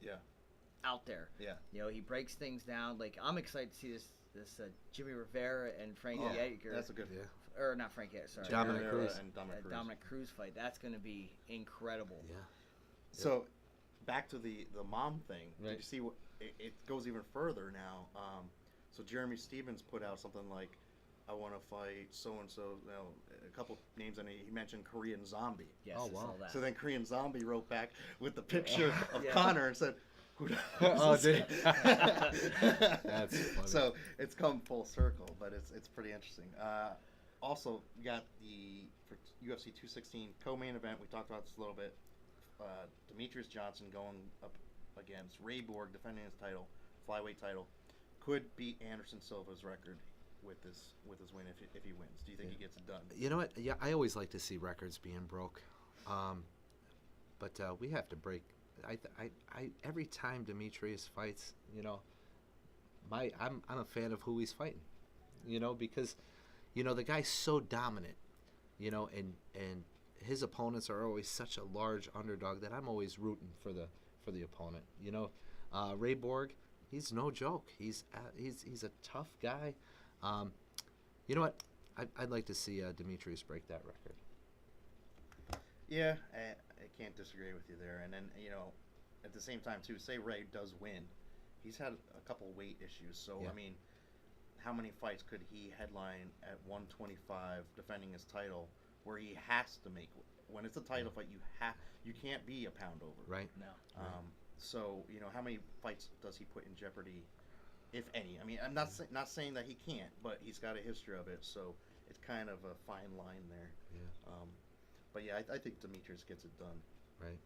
out there. Yeah. You know, he breaks things down. Like, I'm excited to see this Jimmy Rivera and Frankie Edgar. That's a good. Yeah. Or not Frankie, sorry. Dominic Rivera Cruz. and Dominic Cruz. Dominic Cruz fight. That's going to be incredible. Yeah. So, back to the mom thing. Right. Did you see what it goes even further now? So Jeremy Stevens put out something like, "I want to fight so and so." You know, a couple names, and he mentioned Korean Zombie. Yes, Oh, I saw wow. that. So then Korean Zombie wrote back with the picture of Yeah. Connor and said, "Who the Oh, is this did guy?" That's funny. So it's come full circle, but it's pretty interesting. Also, we got for UFC 216 co-main event. We talked about this a little bit. Demetrius Johnson going up against Ray Borg, defending his title, flyweight title, could beat Anderson Silva's record with this win if he wins. Do you think he gets it done? You know what? Yeah, I always like to see records being broke, but we have to break. I every time Demetrius fights, you know, I'm a fan of who he's fighting, you know, because, you know, the guy's so dominant, you know, and his opponents are always such a large underdog that I'm always rooting for the opponent. You know, Ray Borg, he's no joke. He's a tough guy. You know what? I'd like to see Demetrius break that record. Yeah, I can't disagree with you there. And then, you know, at the same time too, say Ray does win, he's had a couple weight issues. So Yeah. I mean, how many fights could he headline at 125 defending his title, where he has to make, when it's a title fight, you can't be a pound over. Right. No. So, you know, how many fights does he put in jeopardy, if any? I mean, I'm not saying that he can't, but he's got a history of it, so it's kind of a fine line there. Yeah. But yeah, I think Demetrius gets it done. Right.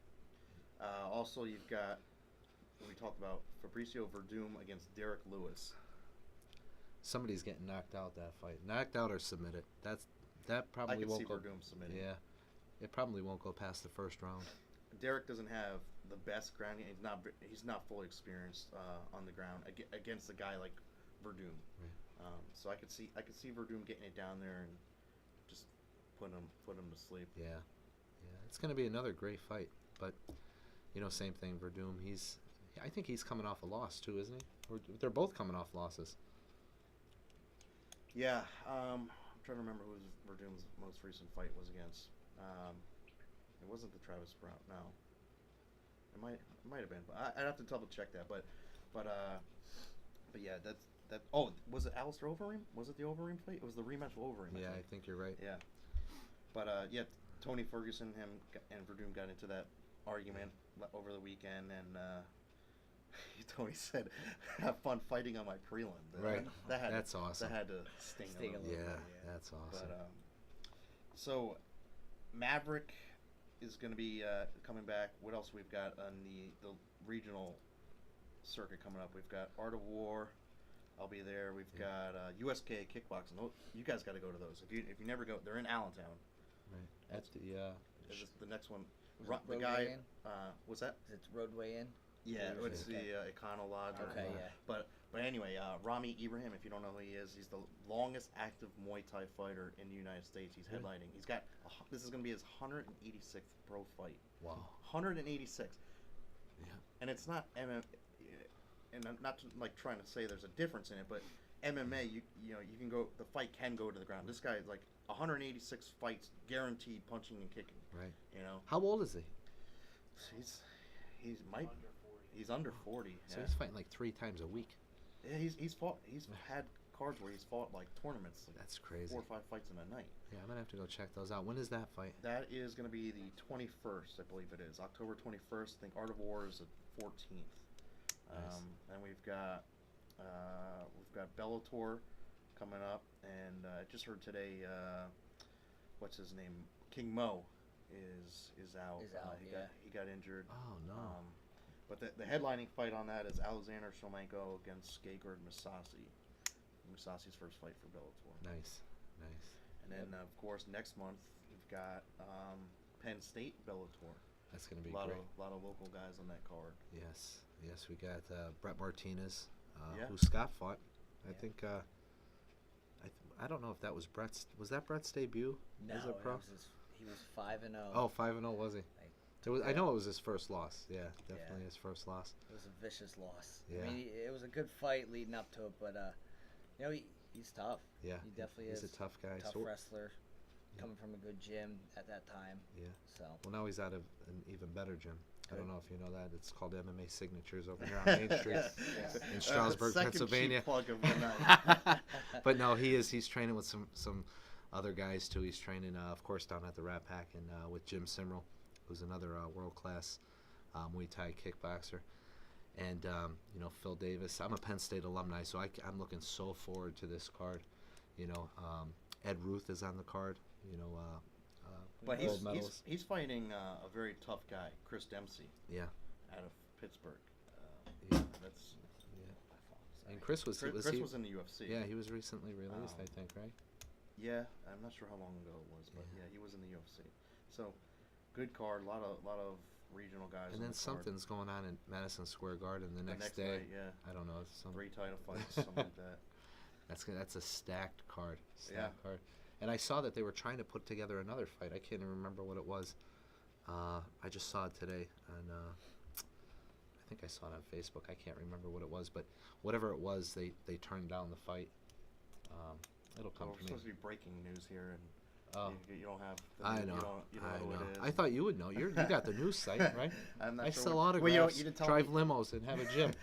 Also, you've got, we talked about Fabricio Verdum against Derek Lewis. Somebody's getting knocked out that fight. Knocked out or submitted. That I probably can won't see go. Verdum submitting. Yeah. It probably won't go past the first round. Derek doesn't have the best ground game. He's not fully experienced on the ground against a guy like Verdum. Right. So I could see Verdum getting it down there and just putting him to sleep. Yeah. Yeah. It's going to be another great fight. But, you know, same thing, Verdum. I think he's coming off a loss too, isn't he? They're both coming off losses. Yeah. I'm trying to remember who Verdum's most recent fight was against. It wasn't the Travis Sprout. No. It might have been, but I'd have to double check that. But yeah, that. Oh, was it Alistair Overeem? Was it the Overeem fight? It was the rematch of Overeem. Yeah, I think you're right. Yeah. But yeah, Tony Ferguson, and Verdum got into that argument over the weekend, and Tony said, "Have fun fighting on my prelim." Right. That's awesome. That had to sting a little bit. Yeah, that's awesome. But so Maverick is going to be coming back. What else we've got on the regional circuit coming up? We've got Art of War. I'll be there. We've got USK kickboxing. You guys got to go to those. If you never go, they're in Allentown. Right. At The next one. The Roadway guy. Inn? What's that? Is it Roadway Inn? Yeah, Or it's is it- the Econo Lodge. Okay, yeah. But anyway, Rami Ibrahim, if you don't know who he is, he's the longest active Muay Thai fighter in the United States. He's headlining. He's got this is going to be his 186th pro fight. Wow. 186. Yeah. And it's not MMA, and I'm not like trying to say there's a difference in it, but MMA, you know, you can go, the fight can go to the ground. This guy is like 186 fights guaranteed punching and kicking. Right. You know, How old is he? He's under 40. So Yeah. he's fighting like 3 times a week. Yeah, he's had cards where he's fought like tournaments. Like That's crazy. 4 or 5 fights in a night. Yeah, I'm gonna have to go check those out. When is that fight? That is going to be the 21st, I believe it is. October 21st. I think Art of War is the 14th. Nice. And we've got Bellator coming up, and I just heard today, what's his name, King Mo is out. Is out, He got injured. Oh no. But the headlining fight on that is Alexander Shomenko against Gegard Mousasi. Mousasi's first fight for Bellator. Nice. And then, of course, next month we've got Penn State Bellator. That's gonna be A lot great. of local guys on that card. Yes. We got Brett Martinez, Yeah. who Scott fought. I Yeah. think. I don't know if that was Brett's. Was that Brett's debut No, as a pro? he was 5-0. Oh, 5-0 was he? I know it was his first loss. Yeah, definitely his first loss. It was a vicious loss. Yeah. I mean, it was a good fight leading up to it, but you know, he's tough. Yeah, He definitely he's is. a tough guy. Tough wrestler, coming from a good gym at that time. Yeah. So. Well, now he's out of an even better gym. I don't know if you know that. It's called MMA Signatures over here on Main Street in Stroudsburg, second Pennsylvania. cheap plug of the night. But no, he's training with some other guys too. He's training, of course, down at the Rat Pack and with Jim Simrel, who's another world-class Muay Thai kickboxer. And, you know, Phil Davis. I'm a Penn State alumni, so I'm looking so forward to this card. You know, Ed Ruth is on the card, you know, But gold medals. he's fighting a very tough guy, Chris Dempsey, Yeah. out of Pittsburgh. Yeah. That's And Chris was Chris he, was in the UFC. Yeah, he was recently released, I think, right? Yeah, I'm not sure how long ago it was, but yeah, he was in the UFC. So, good card, a lot of regional guys. And on then the card. something's going on in Madison Square Garden the next day. Night, yeah, I don't know. It's 3 title fights, something like that. That's a stacked card. Yeah. Card. And I saw that they were trying to put together another fight. I can't even remember what it was. I just saw it today, and I think I saw it on Facebook. I can't remember what it was, but whatever it was, they turned down the fight. It'll come Well, to we're me. supposed to be breaking news here, and Oh. you don't have. The I news, know. You don't know who it is. I thought you would know. You got the news site, right? I'm not I sure sell what- autographs, Well, you didn't tell drive me. limos, and have a gym.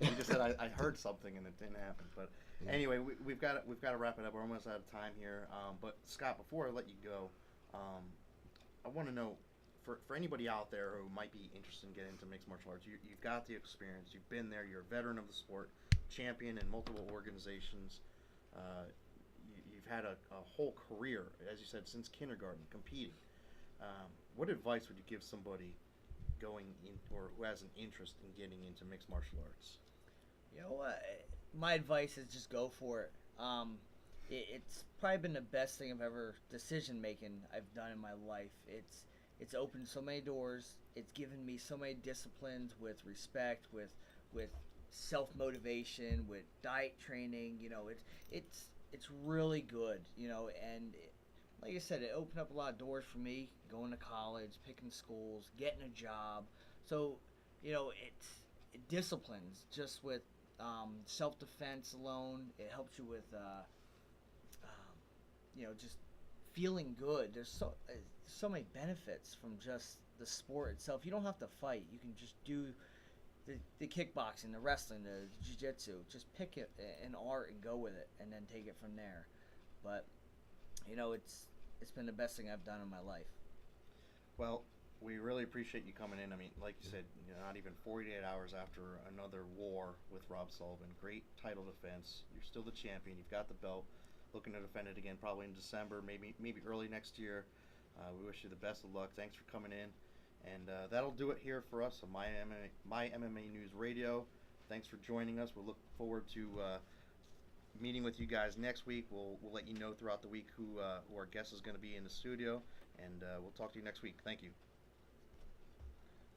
You just said I heard something and it didn't happen. But Yeah. anyway, we've got to wrap it up. We're almost out of time here. But Scott, before I let you go, I want to know for anybody out there who might be interested in getting into mixed martial arts, you've got the experience. You've been there. You're a veteran of the sport, champion in multiple organizations. You've had a whole career, as you said, since kindergarten, competing. What advice would you give somebody going in or who has an interest in getting into mixed martial arts? You know what? My advice is just go for it. It's probably been the best thing decision making I've done in my life. It's opened so many doors. It's given me so many disciplines with respect, with self motivation, with diet training. You know, it's really good. You know, and like I said, it opened up a lot of doors for me. Going to college, picking schools, getting a job. So, you know, it disciplines just with self-defense alone. It helps you with, you know, just feeling good. There's so many benefits from just the sport itself. You don't have to fight. You can just do the kickboxing, the wrestling, the jiu-jitsu. Just pick an art and go with it, and then take it from there. But, you know, it's been the best thing I've done in my life. Well, we really appreciate you coming in. I mean, like you said, not even 48 hours after another war with Rob Sullivan. Great title defense. You're still the champion. You've got the belt. Looking to defend it again probably in December, maybe early next year. We wish you the best of luck. Thanks for coming in. And that'll do it here for us on MyMMANews Radio. Thanks for joining us. We'll look forward to meeting with you guys next week. We'll let you know throughout the week who our guest is going to be in the studio. And we'll talk to you next week. Thank you.